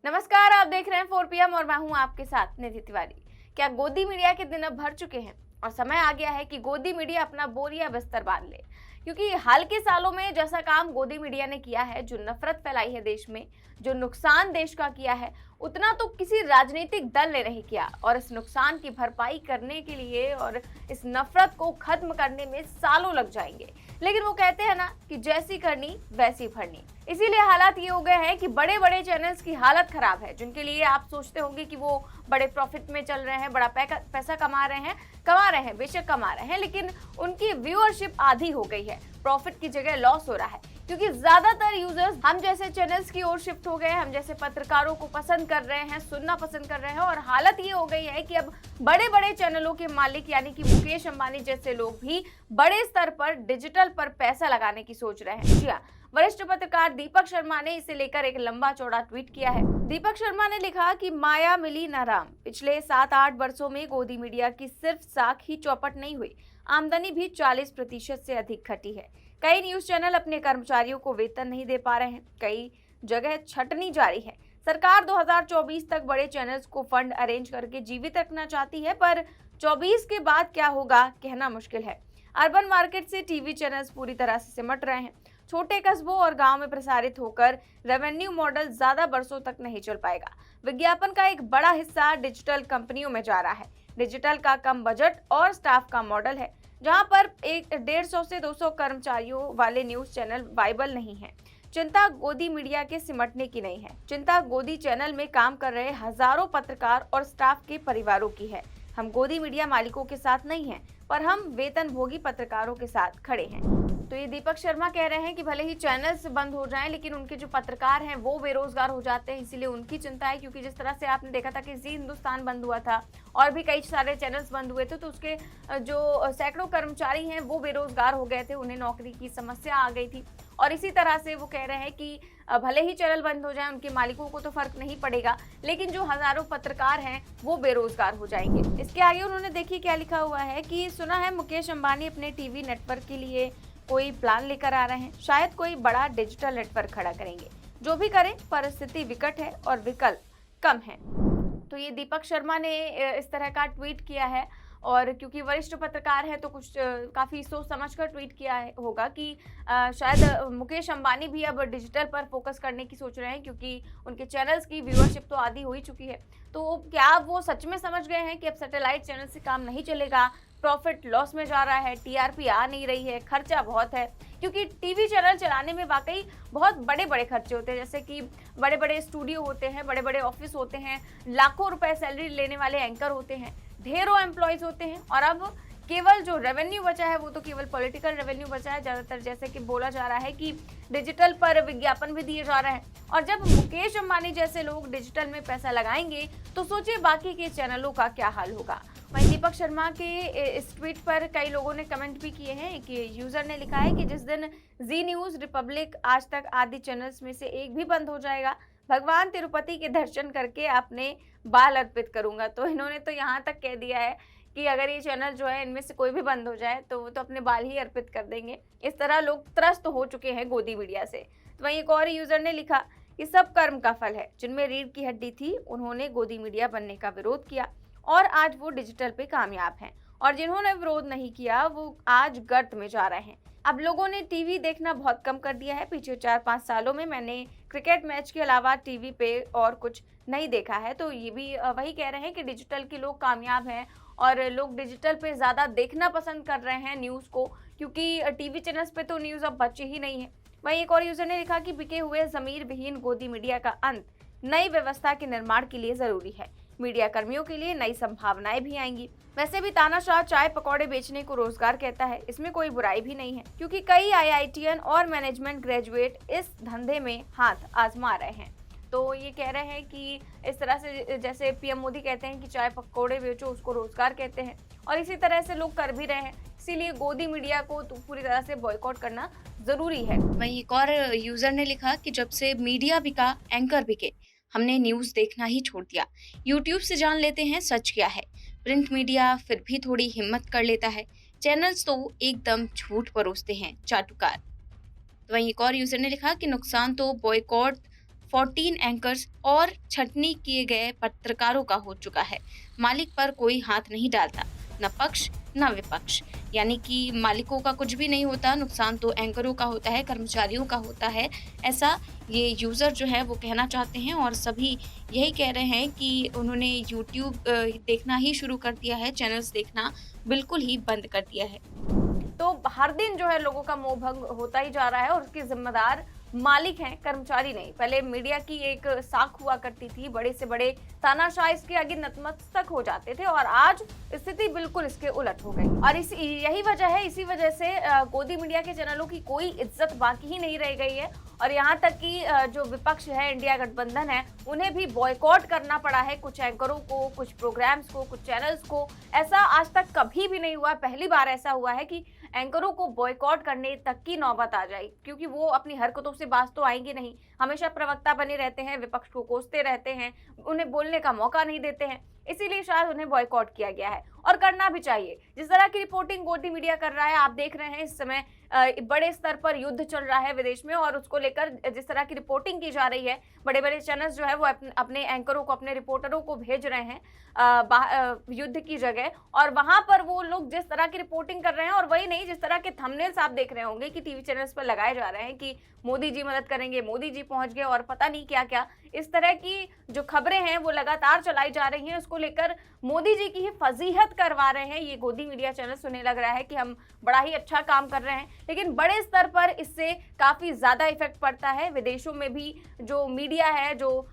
नमस्कार, आप देख रहे हैं 4 PM और मैं हूं आपके साथ निधि तिवारी। क्या गोदी मीडिया के दिन अब भर चुके हैं और समय आ गया है कि गोदी मीडिया अपना बोरिया बिस्तर बांध ले? क्योंकि हाल के सालों में जैसा काम गोदी मीडिया ने किया है, जो नफरत फैलाई है देश में, जो नुकसान देश का किया है, उतना तो किसी राजनीतिक दल ने नहीं किया। और इस नुकसान की भरपाई करने के लिए और इस नफरत को खत्म करने में सालों लग जाएंगे। लेकिन वो कहते हैं ना कि जैसी करनी वैसी भरनी। इसीलिए हालात ये हो गए हैं कि बड़े बड़े चैनल्स की हालत खराब है, जिनके लिए आप सोचते होंगे कि वो बड़े प्रॉफिट में चल रहे हैं, बड़ा पैसा कमा रहे हैं, बेशक कमा रहे हैं, लेकिन उनकी व्यूअरशिप आधी हो गई है। प्रॉफिट की जगह लॉस हो रहा है, क्योंकि ज्यादातर यूजर्स हम जैसे चैनल्स की ओर शिफ्ट हो गए हैं, हम जैसे पत्रकारों को पसंद कर रहे हैं, सुनना पसंद कर रहे हैं। और हालत ये हो गई है कि अब बड़े बड़े चैनलों के मालिक यानी कि मुकेश अंबानी जैसे लोग भी बड़े स्तर पर डिजिटल पर पैसा लगाने की सोच रहे हैं। जी हाँ, वरिष्ठ पत्रकार दीपक शर्मा ने इसे लेकर एक लंबा चौड़ा ट्वीट किया है। दीपक शर्मा ने लिखा कि माया मिली न राम। पिछले 7-8 वर्षों में गोदी मीडिया की सिर्फ साख ही चौपट नहीं हुई, आमदनी भी 40% से अधिक घटी है। कई न्यूज चैनल अपने कर्मचारियों को वेतन नहीं दे पा रहे हैं, कई जगह छटनी जारी है। सरकार 2024 तक बड़े चैनल्स को फंड अरेंज करके जीवित रखना चाहती है, पर 24 के बाद क्या होगा कहना मुश्किल है। अर्बन मार्केट से टीवी चैनल्स पूरी तरह से सिमट रहे हैं। छोटे कस्बों और गांव में प्रसारित होकर रेवेन्यू मॉडल ज्यादा बरसों तक नहीं चल पाएगा। विज्ञापन का एक बड़ा हिस्सा डिजिटल कंपनियों में जा रहा है। डिजिटल का कम बजट और स्टाफ का मॉडल है, जहां पर 150 से 200 कर्मचारियों वाले न्यूज चैनल वाइबल नहीं है। चिंता गोदी मीडिया के सिमटने की नहीं है, चिंता गोदी चैनल में काम कर रहे हजारों पत्रकार और स्टाफ के परिवारों की है। हम गोदी मीडिया मालिकों के साथ नहीं हैं, पर हम वेतनभोगी पत्रकारों के साथ खड़े हैं। तो ये दीपक शर्मा कह रहे हैं कि भले ही चैनल्स बंद हो जाएं, लेकिन उनके जो पत्रकार हैं वो बेरोजगार हो जाते हैं, इसीलिए उनकी चिंता है। क्योंकि जिस तरह से आपने देखा था कि जी हिंदुस्तान बंद हुआ था और भी कई सारे चैनल्स बंद हुए थे, तो उसके जो सैकड़ों कर्मचारी हैं वो बेरोजगार हो गए थे, उन्हें नौकरी की समस्या आ गई थी। और इसी तरह से वो कह रहे हैं कि भले ही चैनल बंद हो जाए, उनके मालिकों को तो फर्क नहीं पड़ेगा, लेकिन जो हजारों पत्रकार हैं वो बेरोजगार हो जाएंगे। इसके आगे उन्होंने देखिए क्या लिखा हुआ है कि सुना है मुकेश अंबानी अपने टीवी नेटवर्क के लिए कोई प्लान लेकर आ रहे हैं, शायद कोई बड़ा डिजिटल नेटवर्क खड़ा करेंगे। जो भी करें, परिस्थिति विकट है और विकल्प कम है। तो ये दीपक शर्मा ने इस तरह का ट्वीट किया है। और क्योंकि वरिष्ठ पत्रकार है तो कुछ काफ़ी सोच समझ कर ट्वीट किया होगा कि शायद मुकेश अंबानी भी अब डिजिटल पर फोकस करने की सोच रहे हैं, क्योंकि उनके चैनल्स की व्यूअरशिप तो आधी हो ही चुकी है। तो क्या वो सच में समझ गए हैं कि अब सैटेलाइट चैनल से काम नहीं चलेगा, प्रॉफिट लॉस में जा रहा है, टीआरपी आ नहीं रही है, खर्चा बहुत है? क्योंकि टीवी चैनल चलाने में वाकई बहुत बड़े बड़े खर्चे होते हैं, जैसे कि बड़े बड़े स्टूडियो होते हैं, बड़े बड़े ऑफिस होते हैं, लाखों रुपए सैलरी लेने वाले एंकर होते हैं, ढेरों एम्प्लॉयज होते हैं। और अब केवल जो रेवेन्यू बचा है वो तो केवल पॉलिटिकल रेवेन्यू बचा है ज़्यादातर, जैसे कि बोला जा रहा है कि डिजिटल पर विज्ञापन भी दिए जा रहे हैं। और जब मुकेश अंबानी जैसे लोग डिजिटल में पैसा लगाएंगे तो सोचिए बाकी के चैनलों का क्या हाल होगा। वहीं दीपक शर्मा के इस ट्वीट पर कई लोगों ने कमेंट भी किए हैं। एक यूजर ने लिखा है कि जिस दिन जी न्यूज़, रिपब्लिक, आज तक आदि चैनल्स में से एक भी बंद हो जाएगा, भगवान तिरुपति के दर्शन करके अपने बाल अर्पित करूंगा। तो इन्होंने तो यहाँ तक कह दिया है कि अगर ये चैनल जो है इनमें से कोई भी बंद हो जाए तो वो तो अपने बाल ही अर्पित कर देंगे। इस तरह लोग त्रस्त हो चुके हैं गोदी मीडिया से। तो वहीं एक और यूजर ने लिखा कि सब कर्म का फल है। जिनमें रीढ़ की हड्डी थी उन्होंने गोदी मीडिया बनने का विरोध किया और आज वो डिजिटल पे कामयाब हैं, और जिन्होंने विरोध नहीं किया वो आज गर्त में जा रहे हैं। अब लोगों ने टीवी देखना बहुत कम कर दिया है। पिछले 4-5 सालों में मैंने क्रिकेट मैच के अलावा टीवी पे और कुछ नहीं देखा है। तो ये भी वही कह रहे हैं कि डिजिटल के लोग कामयाब हैं और लोग डिजिटल पे ज़्यादा देखना पसंद कर रहे हैं न्यूज़ को, क्योंकि टीवी चैनल्स पे तो न्यूज़ अब बचे ही नहीं है। वहीं एक और यूजर ने लिखा कि बिके हुए ज़मीर विहीन गोदी मीडिया का अंत नई व्यवस्था के निर्माण के लिए ज़रूरी है। मीडिया कर्मियों के लिए नई संभावनाएं भी आएंगी। वैसे भी तानाशाह चाय पकौड़े बेचने को रोजगार कहता है, इसमें कोई बुराई भी नहीं है, क्योंकि कई आईआईटीएन और मैनेजमेंट ग्रेजुएट इस धंधे में हाथ आजमा रहे हैं। तो ये कह रहे हैं कि इस तरह से जैसे पीएम मोदी कहते हैं कि चाय पकौड़े बेचो, उसको रोजगार कहते हैं, और इसी तरह से लोग कर भी रहे हैं। इसीलिए गोदी मीडिया को तो पूरी तरह से बॉयकॉट करना जरूरी है। वहीं एक और यूजर ने लिखा कि जब से मीडिया बिका, एंकर बिके, हमने न्यूज़ देखना ही छोड़ दिया। यूट्यूब से जान लेते हैं सच क्या है। प्रिंट मीडिया फिर भी थोड़ी हिम्मत कर लेता है, चैनल्स तो एकदम झूठ परोसते हैं, चाटुकार। तो वहीं एक और यूजर ने लिखा कि नुकसान तो बॉयकॉट 14 एंकर्स और छटनी किए गए पत्रकारों का हो चुका है। मालिक पर कोई हाथ नहीं डालता, न पक्ष न विपक्ष। यानी कि मालिकों का कुछ भी नहीं होता, नुकसान तो एंकरों का होता है, कर्मचारियों का होता है। ऐसा ये यूज़र जो है वो कहना चाहते हैं और सभी यही कह रहे हैं कि उन्होंने यूट्यूब देखना ही शुरू कर दिया है, चैनल्स देखना बिल्कुल ही बंद कर दिया है। तो हर दिन जो है लोगों का मोह भंग होता ही जा रहा है और उसके जिम्मेदार मालिक हैं, कर्मचारी नहीं। पहले मीडिया की एक साख हुआ करती थी, बड़े से बड़े तानाशाह इसके आगे नतमस्तक हो जाते थे और आज स्थिति बिल्कुल इसके उलट हो गई। और यही वजह है, इसी वजह से गोदी मीडिया के चैनलों की कोई इज्जत बाकी ही नहीं रह गई है और यहाँ तक कि जो विपक्ष है, इंडिया गठबंधन है, उन्हें भी बॉयकॉट करना पड़ा है, कुछ एंकरों को, कुछ प्रोग्राम्स को, कुछ चैनल्स को। ऐसा आज तक कभी भी नहीं हुआ, पहली बार ऐसा हुआ है कि एंकरों को बॉयकॉट करने तक की नौबत आ जाए, क्योंकि वो अपनी हरकतों से बाज तो आएंगे नहीं, हमेशा प्रवक्ता बने रहते हैं, विपक्ष को कोसते रहते हैं, उन्हें बोलने का मौका नहीं देते हैं, इसीलिए शायद उन्हें बॉयकॉट किया गया है और करना भी चाहिए। जिस तरह की रिपोर्टिंग गोदी मीडिया कर रहा है, आप देख रहे हैं इस समय बड़े स्तर पर युद्ध चल रहा है विदेश में और उसको लेकर जिस तरह की रिपोर्टिंग की जा रही है, बड़े बड़े चैनल्स जो है वो अपने एंकरों को, अपने रिपोर्टरों को भेज रहे हैं युद्ध की जगह, और वहां पर वो लोग जिस तरह की रिपोर्टिंग कर रहे हैं, और वही नहीं, जिस तरह के थंबनेल्स आप देख रहे होंगे कि टीवी चैनल्स पर लगाए जा रहे हैं कि मोदी जी मदद करेंगे, मोदी जी पहुंच गए और पता नहीं क्या क्या, इस तरह की जो खबरें हैं वो लगातार चलाई जा रही हैं। उसको लेकर मोदी जी की ही फजीहत करवा रहे हैं ये गोदी मीडिया चैनल्स। उन्हें लग रहा है कि हम बड़ा ही अच्छा काम कर रहे हैं, लेकिन बड़े स्तर पर इससे काफी ज्यादा इफेक्ट पड़ता है। विदेशों में भी जो मीडिया है, जो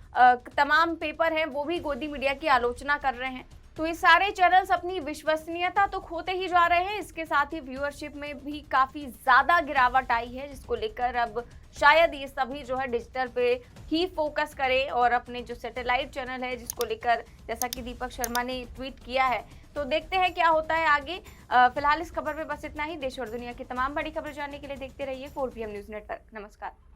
तमाम पेपर हैं, वो भी गोदी मीडिया की आलोचना कर रहे हैं। तो ये सारे चैनल्स अपनी विश्वसनीयता तो खोते ही जा रहे हैं, इसके साथ ही व्यूअरशिप में भी काफी ज्यादा गिरावट आई है, जिसको लेकर अब शायद ये सभी जो है डिजिटल पे ही फोकस करें और अपने जो सैटेलाइट चैनल है, जिसको लेकर जैसा कि दीपक शर्मा ने ट्वीट किया है, तो देखते हैं क्या होता है आगे। फिलहाल इस खबर में बस इतना ही। देश और दुनिया की तमाम बड़ी खबर जानने के लिए देखते रहिए 4PM न्यूज़ नेटवर्क। नमस्कार।